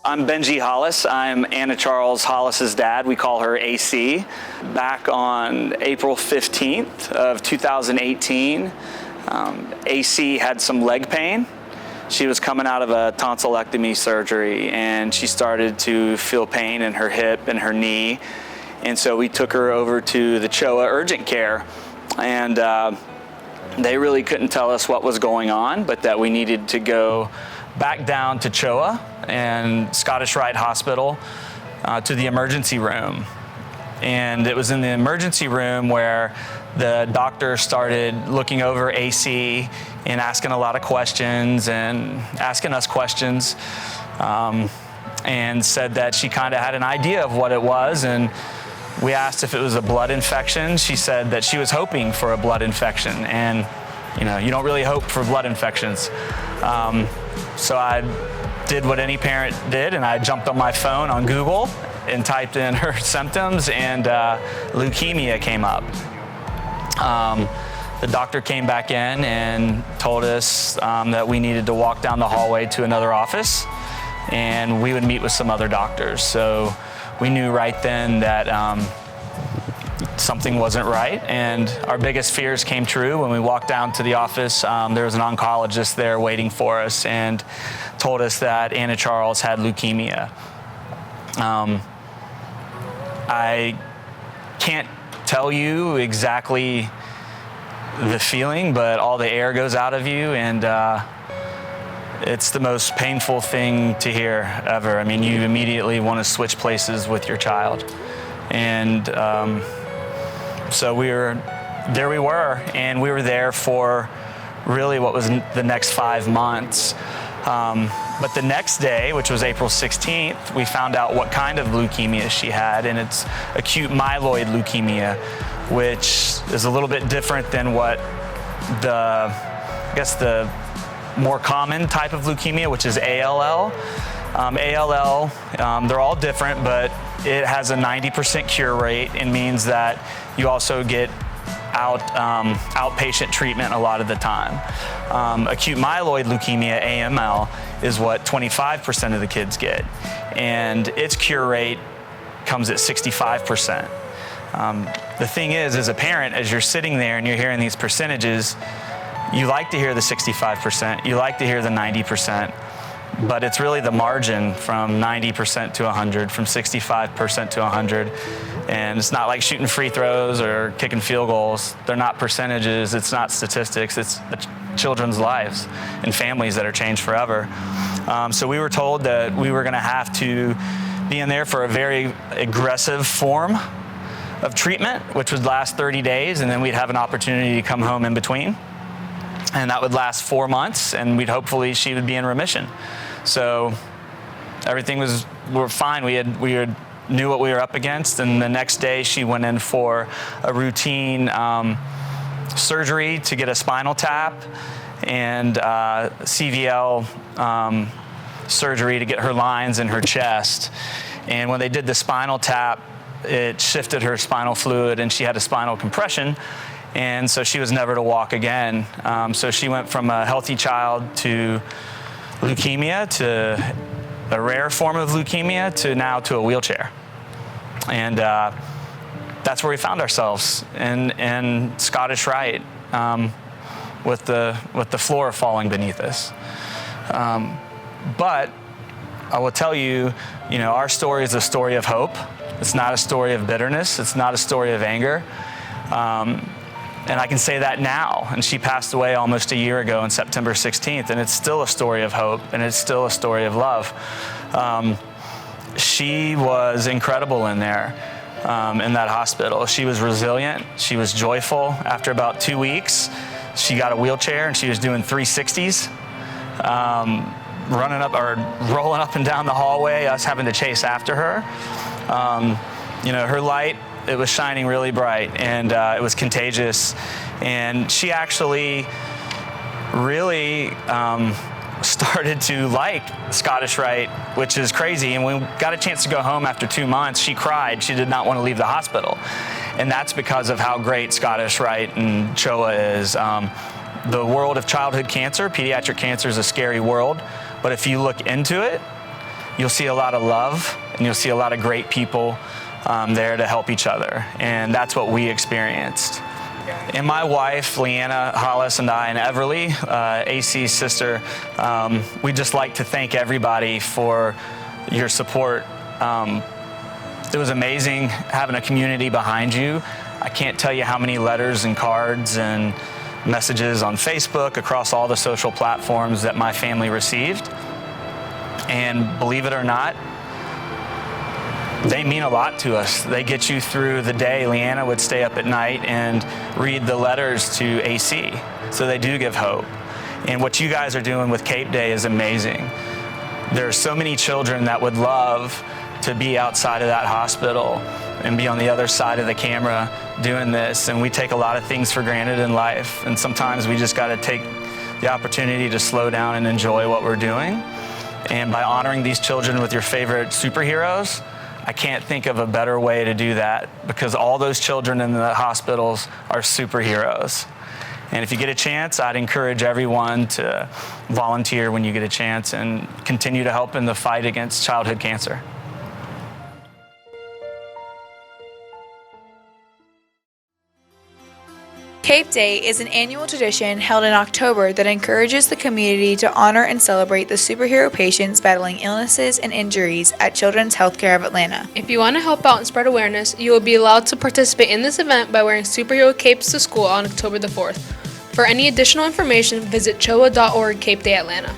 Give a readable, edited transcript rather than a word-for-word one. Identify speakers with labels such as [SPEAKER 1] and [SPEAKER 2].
[SPEAKER 1] I'm Benji Hollis. I'm Anna Charles Hollis's dad. We call her AC. Back on April 15th of 2018, AC had some leg pain. She was coming out of a tonsillectomy surgery, and she started to feel pain in her hip and her knee. And so we took her over to the CHOA urgent care, and they really couldn't tell us what was going on, but that we needed to go back down to CHOA and Scottish Rite Hospital to the emergency room. And it was in the emergency room where the doctor started looking over AC and asking a lot of questions and asking us questions, and said that she kind of had an idea of what it was. And we asked if it was a blood infection. She said that she was hoping for a blood infection, and you don't really hope for blood infections. So I did what any parent did, and I jumped on my phone on Google and typed in her symptoms, and leukemia came up. The doctor came back in and told us that we needed to walk down the hallway to another office, and we would meet with some other doctors. So we knew right then that something wasn't right, and our biggest fears came true when we walked down to the office. There was an oncologist there waiting for us and told us that Anna Charles had leukemia. I can't tell you exactly the feeling, but all the air goes out of you, and it's the most painful thing to hear ever. I mean, you immediately want to switch places with your child. And so we were and we were there for really what was the next 5 months. But the next day, which was April 16th, we found out what kind of leukemia she had, and it's acute myeloid leukemia, which is a little bit different than what the more common type of leukemia, which is ALL. ALL, they're all different, but it has a 90% cure rate, and means that you also get outpatient treatment a lot of the time. Acute myeloid leukemia, AML, is what 25% of the kids get, and its cure rate comes at 65%. The thing is, as a parent, as you're sitting there and you're hearing these percentages, you like to hear the 65%, you like to hear the 90%, but it's really the margin from 90% to 100, from 65% to 100. And it's not like shooting free throws or kicking field goals. They're not percentages, it's not statistics, it's children's lives and families that are changed forever. So we were told that we were gonna have to be in there for a very aggressive form of treatment, which would last 30 days, and then we'd have an opportunity to come home in between. And that would last 4 months, and she would be in remission. So everything we're fine. We knew what we were up against, and the next day she went in for a routine surgery to get a spinal tap, and CVL surgery to get her lines in her chest. And when they did the spinal tap, it shifted her spinal fluid, and she had a spinal compression, and so she was never to walk again. So she went from a healthy child to leukemia, to a rare form of leukemia, to now to a wheelchair. And that's where we found ourselves, in Scottish Rite, with the floor falling beneath us. But I will tell you, our story is a story of hope. It's not a story of bitterness. It's not a story of anger. And I can say that now. And she passed away almost a year ago on September 16th, and it's still a story of hope, and it's still a story of love. She was incredible in there, in that hospital. She was resilient. She was joyful. After about 2 weeks, she got a wheelchair, and she was doing 360s, rolling up and down the hallway, us having to chase after her. Her light, it was shining really bright, and it was contagious. And she actually really started to like Scottish Rite, which is crazy. And when we got a chance to go home after 2 months, she cried. She did not want to leave the hospital. And that's because of how great Scottish Rite and CHOA is. The world of childhood cancer, pediatric cancer, is a scary world. But if you look into it, you'll see a lot of love, and you'll see a lot of great people there to help each other. And that's what we experienced. And my wife, Anna Hollis, and I, and Everly, AC's sister, we'd just like to thank everybody for your support. It was amazing having a community behind you. I can't tell you how many letters and cards and messages on Facebook, across all the social platforms that my family received. And believe it or not, they mean a lot to us. They get you through the day. Leanna would stay up at night and read the letters to AC. So they do give hope. And what you guys are doing with Cape Day is amazing. There are so many children that would love to be outside of that hospital and be on the other side of the camera doing this. And we take a lot of things for granted in life. And sometimes we just got to take the opportunity to slow down and enjoy what we're doing. And by honoring these children with your favorite superheroes, I can't think of a better way to do that, because all those children in the hospitals are superheroes. And if you get a chance, I'd encourage everyone to volunteer when you get a chance and continue to help in the fight against childhood cancer.
[SPEAKER 2] Cape Day is an annual tradition held in October that encourages the community to honor and celebrate the superhero patients battling illnesses and injuries at Children's Healthcare of Atlanta.
[SPEAKER 3] If you want to help out and spread awareness, you will be allowed to participate in this event by wearing superhero capes to school on October the 4th. For any additional information, visit choa.org Cape Day Atlanta.